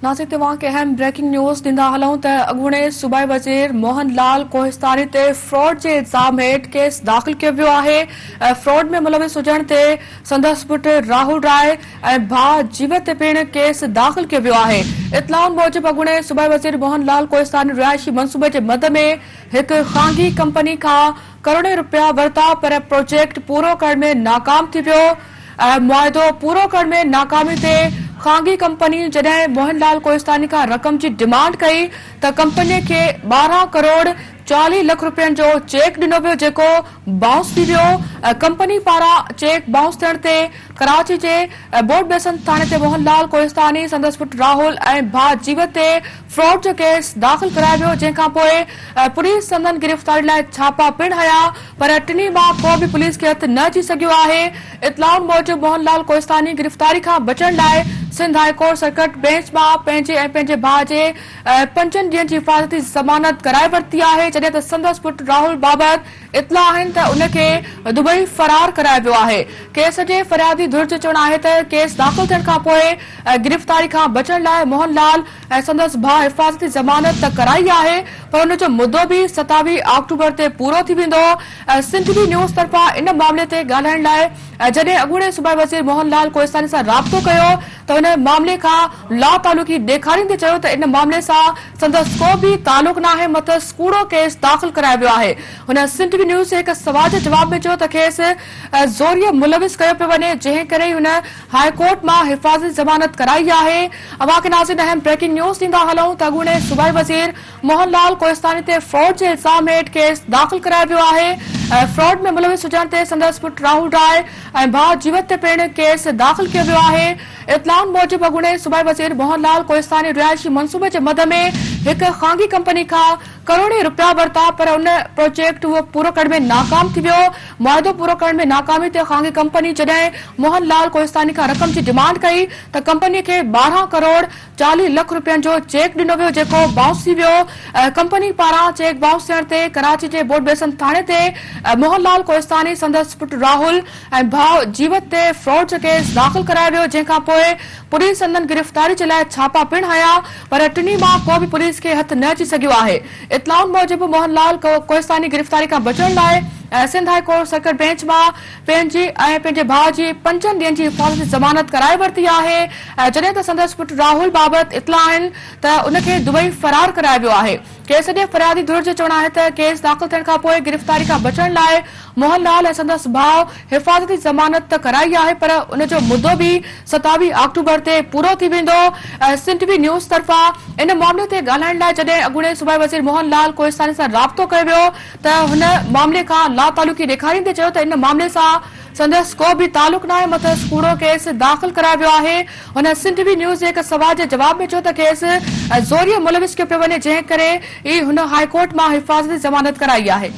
नासिक ते वहां के अहम ब्रेकिंग न्यूज़ ॾींदा हलूं त अॻूणे सूबाई वज़ीर मोहन लाल कोहिस्तानी ते फ्रॉड जे इल्ज़ाम हेठि केस दाख़िल कयो वियो आहे। फ्रॉड में मुलविस हुजण ते संदसि पुटु राहुल राय ऐं भाउ जीवत ते पिणु केस दाख़िल कयो वियो आहे। इतलाउनि मूजिबि अॻूणे सूबाई वज़ीर मोहन लाल कोहिस्तानी रिहायशी मंसूबे जे मद में हिकु ख़ानगी कंपनी खां करोड़े रुपया वरिता, पर प्रोजेक्ट पूरो करण में नाकाम थी वियो। मुआहिदो पूरो करण में नाकामी ते ख़ानगी कंपनी जॾहिं मोहन लाल कोहिस्तानी खां रक़म जी डिमांड कई त कंपनीअ खे 12 करोड़ 40 लख रुपयनि जो चेक ॾिनो वियो, जेको बाउंस थी वियो। कंपनी पारां चेक बाउंस थियण ते कराची जे बोर्ड बेसन थाणे ते मोहन लाल कोहिस्तानी, संदसि पुटु राहुल ऐं भाउ जीवत ते फ्रॉड जो केस दाख़िल करायो वियो, जंहिंखां पोइ पुलिस संदन गिरफ़्तारी लाइ छापा पिणु हया, पर टिनी मां को बि पुलिस खे हथ न अची सघियो आहे। इतलाउनि मूजिबि मोहन लाल कोहिस्तानी गिरफ़्तारी खां बचण लाइ Sindh high court circuit bench मां पंहिंजे ऐं पंहिंजे भाउ जे 5 ॾींहनि जी हिफ़ाज़ती ज़मानत कराए वरिती आहे, जॾहिं त संदसि पुटु राहुल बाबति इतला आहिनि त उनखे दुबई फरार करायो वियो आहे। केस जे फरियादी धुर जो चवणु आहे त केस दाख़िल थियण खां पोइ गिरफ़्तारी खां बचण लाइ मोहन लाल ऐं संदसि भाउ हिफ़ाज़ती ज़मानत त कराई आहे, पर उनजो मुदो बि 27 अक्टूबर ते पूरो थी वेंदो। सिंध टीवी न्यूज़ तरफ़ां इन मामले ते ॻाल्हाइण लाइ जॾहिं अॻूणे सूबाई वज़ीर मोहन लाल कोहिस्तानी सां राब्तो कयो त हुन मामले खां ला तालुकी ॾेखारींदे चयो त इन मामले सां संदसि को बि तालुक न आहे, मथसि कूड़ो केस दाख़िल करायो वियो आहे। हुन सिंध टीवी न्यूज़ जे हिकु सवाल जे जवाब में चयो त खेसि ज़ोरीअ मुलविस कयो पियो वञे, जंहिं करे हुन हाई कोर्ट मां हिफ़ाज़ती ज़मानत कराई आहे। अवां खे नाज़रीन अहम ब्रेकिंग न्यूज़ ॾींदा हलूं त अॻूणे सूबाई वज़ीर मोहन लाल कोहिस्तानी ते फ्रॉड जे इल्ज़ाम हेठि केस दाख़िल करायो वियो आहे। फ्रॉड में मुलविस हुजण ते संदसि पुटु राहुल राय ऐं भाउ जीवत ते पिणु केस दाख़िल कयो वियो आहे। इतलाउनि मूजिबि अॻूणे सूबाई वज़ीर मोहन लाल कोहिस्तानी रिहायशी मंसूबे जे मद में हिकु ख़ानगी कंपनी खां करोड़े रुपया वरिता, पर उन प्रोजेक्ट उहो पूरो करण में नाकाम थी वियो। मुआहिदो पूरो करण में नाकामी ते ख़ानगी कंपनी जॾहिं मोहन लाल कोहिस्तानी खां रक़म जी डिमांड कई त कंपनीअ खे 12 करोड़ 40 लख रुपयनि जो चेक ॾिनो वियो, जेको बाउंस थी वियो। कंपनी पारां चेक बाउंस थियण ते कराची जे बोर्ड बेसन थाणे ते मोहन लाल कोहिस्तानी, संदसि पुटु राहुल ऐं भाउ जीवत ते फ्रॉड जो केस दाख़िल करायो वियो, जंहिंखां पोइ पुलिस संदन गिरफ़्तारी जे लाइ छापा पिणु हया, पर टिनी मां को बि पुलिस खे हथ न अची सघियो आहे। इतलाउनि मूजिबि मोहन लाल कोहिस्तानी गिरफ़्तारी खां बचण लाइ Sindh high court circuit bench मां पंहिंजी ऐं पंहिंजे भाउ जी 5 ॾींहनि जी हिफ़ाज़ती ज़मानत कराए वरिती आहे, जॾहिं त संदसि पुटु राहुल बाबति इतला आहिनि त उनखे दुबई फरार करायो वियो आहे। केस जे फरियादी धुर जो चवणु आहे त केस दाख़िल थियण खां पोइ गिरफ़्तारी खां बचण लाइ मोहन लाल ऐं संदसि भाउ हिफ़ाज़ती ज़मानत त कराई आहे, पर उनजो मुदो बि 27 अक्टूबर ते पूरो थी वेंदो। सिंध टीवी न्यूज़ तरफ़ां इन मामले ते ॻाल्हाइण लाइ जॾहिं अॻूणे सूबाई वज़ीर मोहन लाल कोहिस्तानी सां राब्तो कयो वियो त हुन मामले खां ला तालुकी ॾेखारींदे चयो त इन मामले सां संदसि को बि तालुक न आहे, मथसि कूड़ो केस दाख़िल करायो वियो आहे। हुन सिंध टीवी न्यूज़ जे हिकु सवाल जे जवाब में चयो त खेसि ज़ोरीअ मुलविस कयो पियो वञे, जंहिं करे ई हुन हाई कोर्ट मां हिफ़ाज़ती ज़मानत कराई आहे।